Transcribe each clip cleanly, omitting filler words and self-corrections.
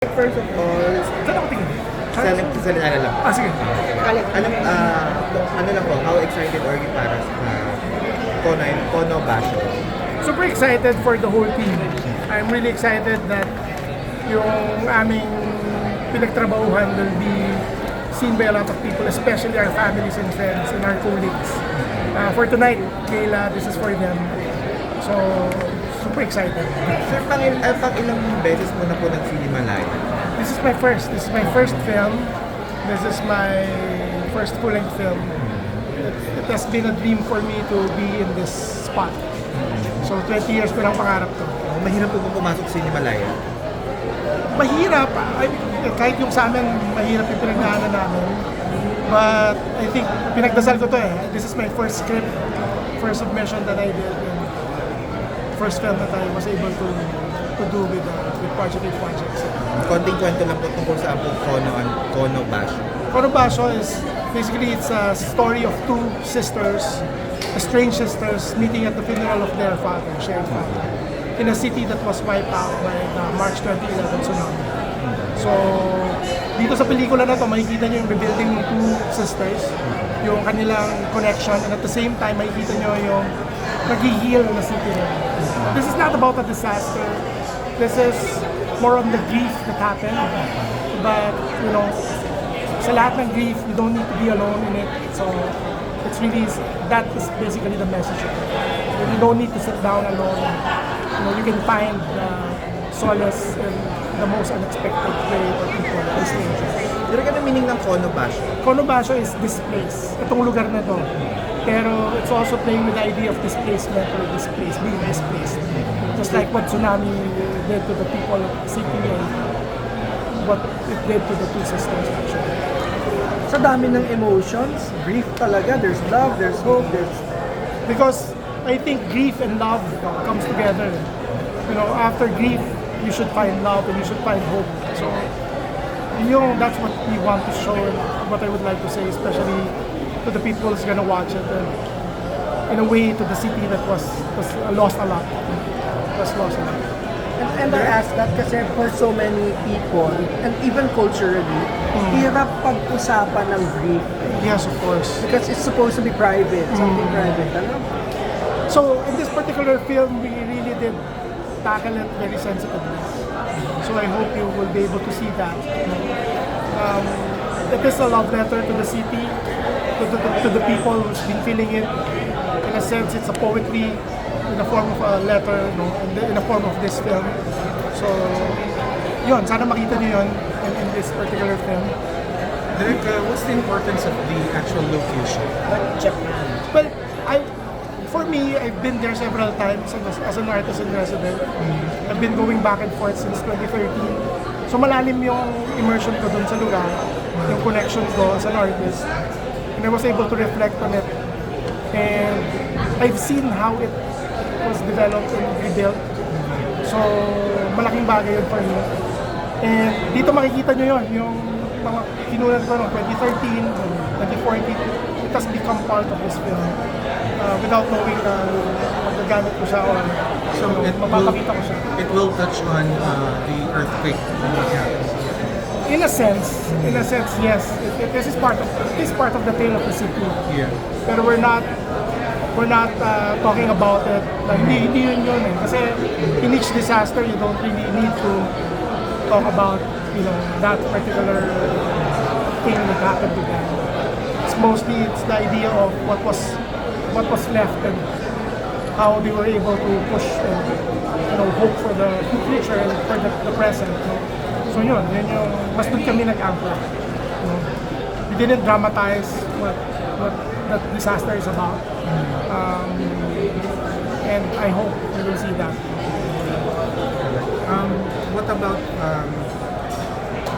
First of all, Saan ako tingin? salita na lang. Sige. Ano lang po, how excited are you para sa Kono Basho? Super excited for the whole team. I'm really excited that yung aming pinagtrabahuhan will be seen by a lot of people, especially our families and friends and our colleagues. For tonight, Kayla, this is for them. So, super excited. Sir, pang ilang beses mo na po nag-Sinimalaya? This is my first. This is my first film. This is my first full-length film. It has been a dream for me to be in this spot. So 20 years ko lang pangarap to. Mahirap po ba pumasok sa Sinimalaya? Mahirap. Kahit yung sa amin, mahirap yung pinagdaanan namin. But I think pinagdasal ko to eh. This is my first script, first submission that I did. And first film that I was able to do with Project 8 Projects. Konting kwento lang po tungkol sa po Kono Basho. Kono Basho is basically it's a story of two sisters, estranged sisters, meeting at the funeral of their father, shared father, in a city that was wiped out by the March 2011 tsunami. So, dito sa pelikula na to, makikita nyo yung rebuilding ng two sisters, yung kanilang connection, and at the same time, makikita nyo yung nag-heal na city nila. This is not about a disaster. This is more on the grief that happened. But, you know, sa lahat ng grief, you don't need to be alone in it. So, it's really, that is basically the message of it. You don't need to sit down alone. You know, you can find solace in the most unexpected way for people, as strangers. Pero ka na meaning ng Kono Basho? Kono Basho is this place, itong lugar na to. Pero it's also playing with the idea of displacement or displaced, being displaced. Just like what tsunami did to the people of City and what it did to the two sisters actually. Sa dami ng emotions, grief talaga, there's love, there's hope, there's... Because I think grief and love comes together. You know, after grief, you should find love and you should find hope. So, that's what we want to show and what I would like to say, especially to the people who's gonna watch it. And in a way, to the city that was lost a lot. Was lost a lot. And I ask that kasi for so many people, and even culturally, hirap pag-usapan ng grief. Yes, of course. Because it's supposed to be private, something private, ano? So, in this particular film, we really did tackle it very sensitively. So I hope you will be able to see that. It is a love letter to the city, to the people who's been feeling it. In a sense, it's a poetry in the form of a letter, in the form of this film. So, yun, sana makita niyo yun in this particular film. Derek, what's the importance of the actual location? Well, for me, I've been there several times as an artist in resident. I've been going back and forth since 2013. So malalim yung immersion ko dun sa lugar, yung connection ko as an artist. And I was able to reflect on it. And I've seen how it was developed and rebuilt. So malaking bagay yun for me. And dito makikita nyo yun, yung mga kinunan ko noong 2013, 2014, it has become part of this film. Without knowing na magagamit ko siya or mapapakita ko siya. It will touch on the earthquake when it happens. In a sense, yes. This is part of the tale of the city. Yeah. Pero we're not talking about it. Like, hindi yun eh. Kasi in each disaster, you don't really need to talk about, that particular thing that happened to them. It's the idea of what was left and how they were able to push and hope for the future and for the present. So yun yung mas doon kami nag-anchor. We didn't dramatize what that disaster is about. And I hope we will see that. What about,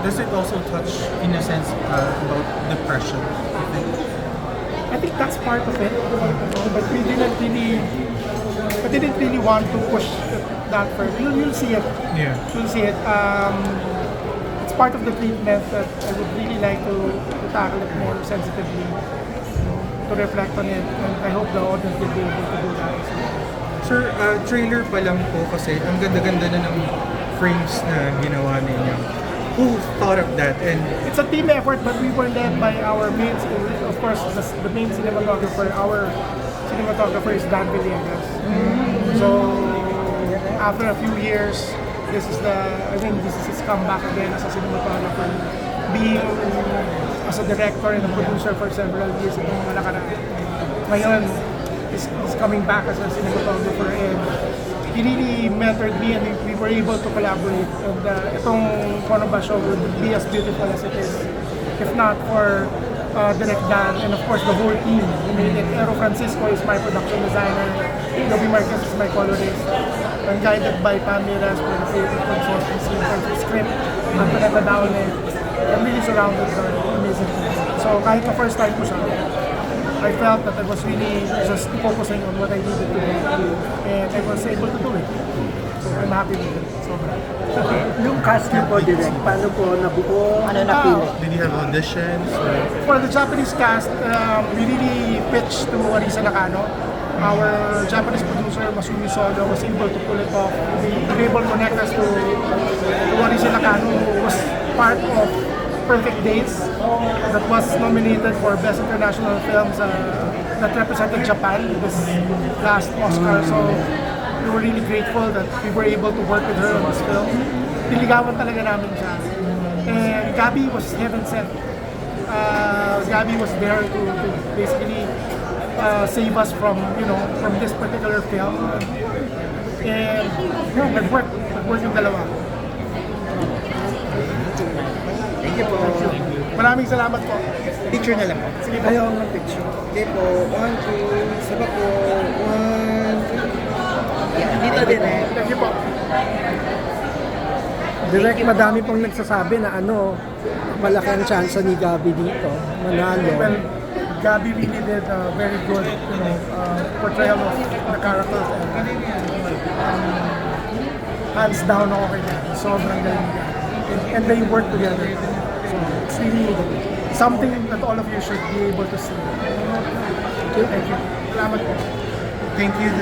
does it also touch, in a sense, about depression, I think? I think that's part of it, but we didn't really want to push that further. You'll see it. Yeah. You'll see it. It's part of the treatment that I would really like to tackle it more sensitively, to reflect on it, and I hope the audience will be able to do that as well. Sir, trailer pa lang po kasi ang ganda-ganda na ng frames na ginawa ninyo. thought of that, and It's a team effort, but we were led by our main, of course, the main cinematographer. Our cinematographer is Dan Villegas. So after a few years, this is his comeback again as a cinematographer, being as a director and a producer for several years itong mga nakaraan. Ngayon, he's coming back as a cinematographer, and he really mentored me, and we were able to collaborate. And itong Basho would be as beautiful as it is if not for Direct Dan and of course the whole team. We made it. Ero Francisco is my production designer, Dobby Marquez is my colorist. I'm guided by Pam Miras for the creative consultancy, for the script, Antonetta Daune. I'm really surrounded by amazing team. So kahit the first time ko siya, I felt that I was really just focusing on what I needed to do, and I was able to do it. So I'm happy with it. Sobra. Yung cast niyo po, direct, paano po nabuo? Ano napili? did you have auditions? For the Japanese cast, we really pitched to Arisa Nakano. Our Japanese producer, Masumi Sodo, was able to pull it off. He was able to connect us to Arisa Nakano, who was part of Perfect Days, that was nominated for Best International Films that represented Japan this last Oscar. So we were really grateful that we were able to work with her on this film. Niligawan talaga namin siya. And Gabby was heaven sent. Gabby was there to basically save us from this particular film. And nag-work yung dalawa. Thank you po. Maraming salamat po. Picture na lang po. Sige po. Ayaw ng picture. Okay po. 1, 2, saba po. 1, 2. Dito din eh. Thank you po. Direct, madami pong nagsasabi na malaki ang chance ni Gabby dito. Manalo. Well, Gabby really did a very good, portrayal of the character. Hands down ako kay Gabby. Sobrang galing niya. And they work together. So it's really something that all of you should be able to see. Thank you. Salamat po. Thank you.